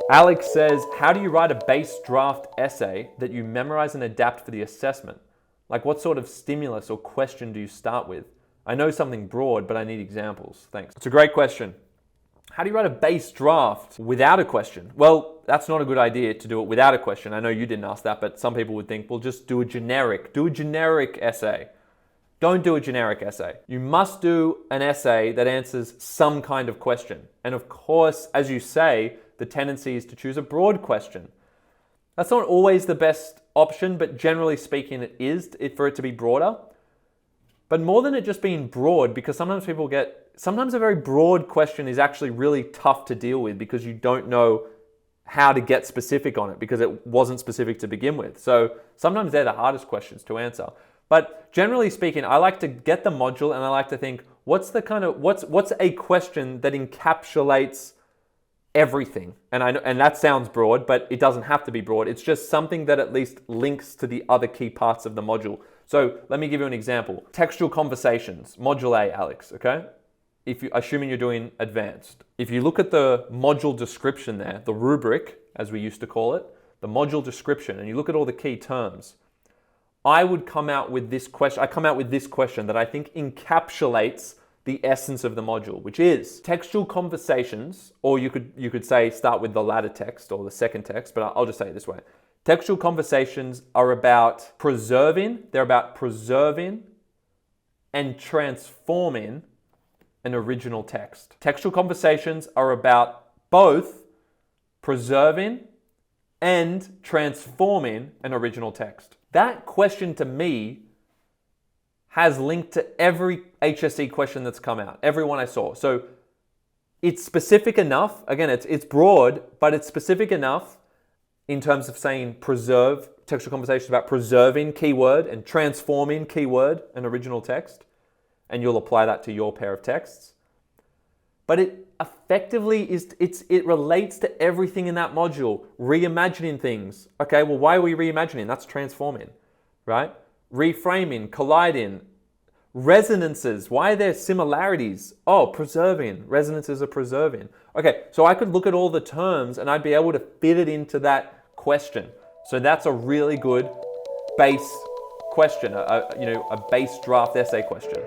Alex says, how do you write a base draft essay that you memorize and adapt for the assessment? Like what sort of stimulus or question do you start with? I know something broad, but I need examples. Thanks. It's a great question. How do you write a base draft without a question? Well, that's not a good idea to do it without a question. I know you didn't ask that, but some people would think, well, just do a generic essay. Don't do a generic essay. You must do an essay that answers some kind of question. And of course, as you say, the tendency is to choose a broad question. That's not always the best option, but generally speaking, it is for it to be broader. But more than it just being broad, because sometimes a very broad question is actually really tough to deal with because you don't know how to get specific on it because it wasn't specific to begin with. So sometimes they're the hardest questions to answer. But generally speaking, I like to get the module and I like to think, what's a question that encapsulates everything? And that sounds broad, but it doesn't have to be broad. It's just something that at least links to the other key parts of the module. So let me give you an example. Textual conversations, module A, Alex, okay? Assuming you're doing advanced. If you look at the module description there, the rubric, as we used to call it, the module description, and you look at all the key terms, I would come out with this question. I come out with this question that I think encapsulates the essence of the module, which is textual conversations, or you could say start with the latter text or the second text, but I'll just say it this way. Textual conversations are about preserving and transforming an original text. Textual conversations are about both preserving and transforming an original text. That question to me has linked to every HSC question that's come out, every one I saw. So it's specific enough, again, it's broad, but it's specific enough in terms of saying preserve, textual conversations about preserving keyword and transforming keyword an original text, and you'll apply that to your pair of texts. But it effectively it relates to everything in that module. Reimagining things. Okay, well, why are we reimagining? That's transforming, right? Reframing, colliding, resonances. Why are there similarities? Oh, preserving. Resonances are preserving. Okay, so I could look at all the terms and I'd be able to fit it into that question. So that's a really good base question, a base draft essay question.